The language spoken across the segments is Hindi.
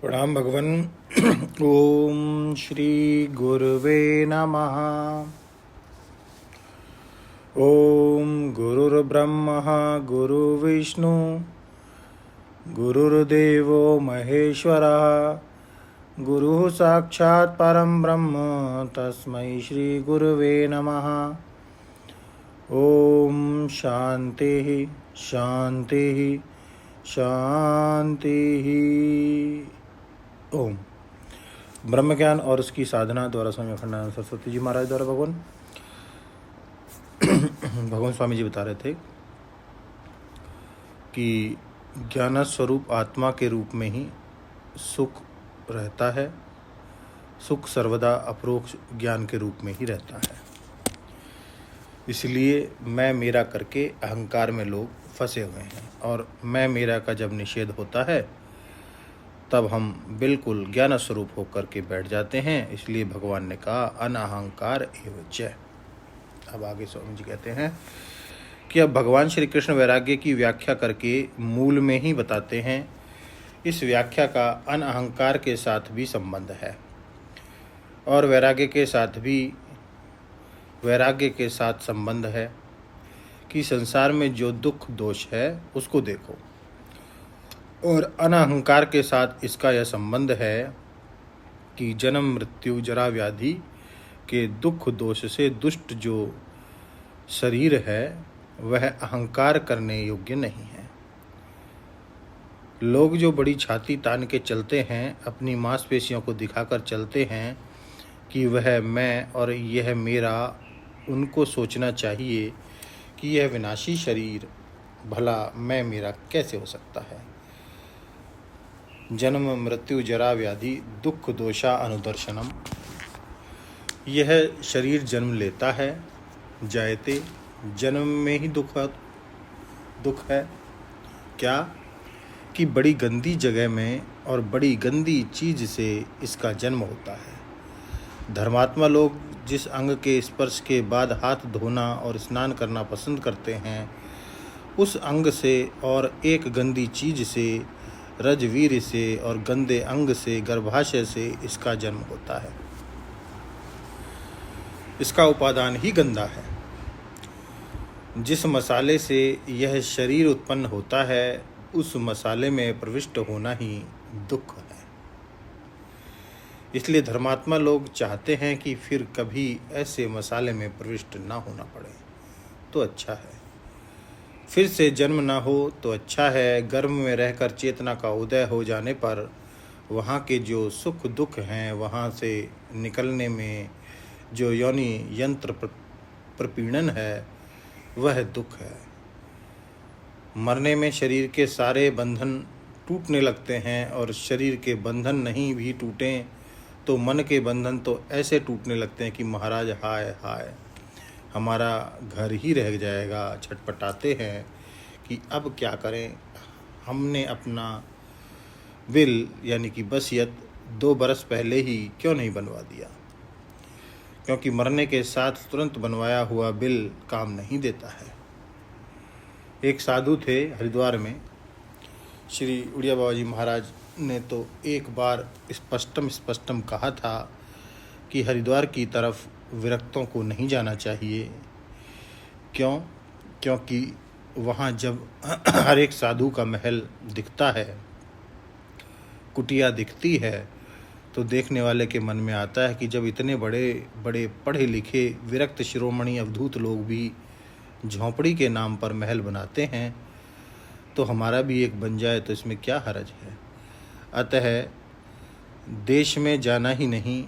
प्रणाम भगवन। ओम श्री गुरुवे नमः। ओम गुरुर्ब्रह्मा गुरुर्विष्णु गुरुर्देवो महेश्वरः गुरुः साक्षात् परं ब्रह्म तस्मै श्री गुरुवे नमः। ओम शांति शांति शांति। ओम ब्रह्म ज्ञान और उसकी साधना द्वारा स्वामी अखंडानंद सरस्वती जी महाराज द्वारा भगवान स्वामी जी बता रहे थे कि ज्ञान स्वरूप आत्मा के रूप में ही सुख रहता है। सुख सर्वदा अपरोक्ष ज्ञान के रूप में ही रहता है। इसलिए मैं मेरा करके अहंकार में लोग फंसे हुए हैं, और मैं मेरा का जब निषेध होता है तब हम बिल्कुल ज्ञान स्वरूप होकर के बैठ जाते हैं। इसलिए भगवान ने कहा अनअहंकार एव च। अब आगे स्वामी जी कहते हैं कि अब भगवान श्री कृष्ण वैराग्य की व्याख्या करके मूल में ही बताते हैं। इस व्याख्या का अनअहंकार के साथ भी संबंध है और वैराग्य के साथ संबंध है कि संसार में जो दुख दोष है उसको देखो, और अनअहंकार के साथ इसका यह संबंध है कि जन्म मृत्यु जरा व्याधि के दुख दोष से दुष्ट जो शरीर है वह अहंकार करने योग्य नहीं है। लोग जो बड़ी छाती तान के चलते हैं, अपनी मांसपेशियों को दिखाकर चलते हैं कि वह मैं और यह मेरा, उनको सोचना चाहिए कि यह विनाशी शरीर भला मैं मेरा कैसे हो सकता है। जन्म मृत्यु जरा व्याधि दुख दोषा अनुदर्शनम। यह शरीर जन्म लेता है, जायते, जन्म में ही दुख है। क्या कि बड़ी गंदी जगह में और बड़ी गंदी चीज से इसका जन्म होता है। धर्मात्मा लोग जिस अंग के स्पर्श के बाद हाथ धोना और स्नान करना पसंद करते हैं, उस अंग से और एक गंदी चीज से, रजवीर से और गंदे अंग से, गर्भाशय से इसका जन्म होता है। इसका उपादान ही गंदा है। जिस मसाले से यह शरीर उत्पन्न होता है, उस मसाले में प्रविष्ट होना ही दुख है। इसलिए धर्मात्मा लोग चाहते हैं कि फिर कभी ऐसे मसाले में प्रविष्ट ना होना पड़े तो अच्छा है, फिर से जन्म ना हो तो अच्छा है। गर्भ में रहकर चेतना का उदय हो जाने पर वहाँ के जो सुख दुख हैं, वहाँ से निकलने में जो योनि यंत्र प्रपीड़न है वह दुख है। मरने में शरीर के सारे बंधन टूटने लगते हैं, और शरीर के बंधन नहीं भी टूटें तो मन के बंधन तो ऐसे टूटने लगते हैं कि महाराज हाय हाय हमारा घर ही रह जाएगा। छटपटाते हैं कि अब क्या करें। हमने अपना विल यानी कि बसियत 2 बरस पहले ही क्यों नहीं बनवा दिया, क्योंकि मरने के साथ तुरंत बनवाया हुआ बिल काम नहीं देता है। एक साधु थे हरिद्वार में। श्री उड़िया बाबा जी महाराज ने तो एक बार स्पष्टम कहा था कि हरिद्वार की तरफ विरक्तों को नहीं जाना चाहिए। क्योंकि वहाँ जब हर एक साधु का महल दिखता है, कुटिया दिखती है, तो देखने वाले के मन में आता है कि जब इतने बड़े बड़े पढ़े लिखे विरक्त शिरोमणि अवधूत लोग भी झोंपड़ी के नाम पर महल बनाते हैं, तो हमारा भी एक बन जाए तो इसमें क्या हर्ज है। अतः देश में जाना ही नहीं।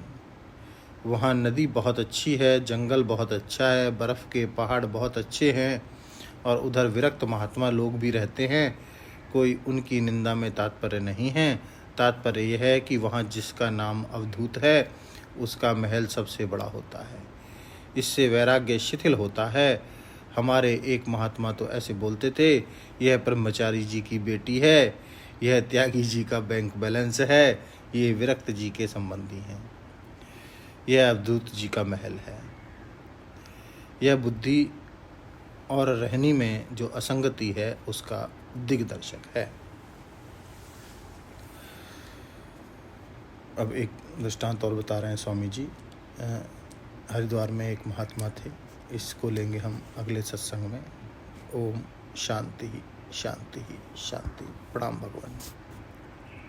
वहाँ नदी बहुत अच्छी है, जंगल बहुत अच्छा है, बर्फ़ के पहाड़ बहुत अच्छे हैं, और उधर विरक्त महात्मा लोग भी रहते हैं। कोई उनकी निंदा में तात्पर्य नहीं है। तात्पर्य यह है कि वहाँ जिसका नाम अवधूत है उसका महल सबसे बड़ा होता है। इससे वैराग्य शिथिल होता है। हमारे एक महात्मा तो ऐसे बोलते थे, यह ब्रह्मचारी जी की बेटी है, यह त्यागी जी का बैंक बैलेंस है, ये विरक्त जी के संबंधी हैं, यह अवधूत जी का महल है। यह बुद्धि और रहनी में जो असंगति है उसका दिग्दर्शक है। अब एक दृष्टांत और बता रहे हैं स्वामी जी। हरिद्वार में एक महात्मा थे, इसको लेंगे हम अगले सत्संग में। ओम शांति शांति शांति। प्रणाम भगवान।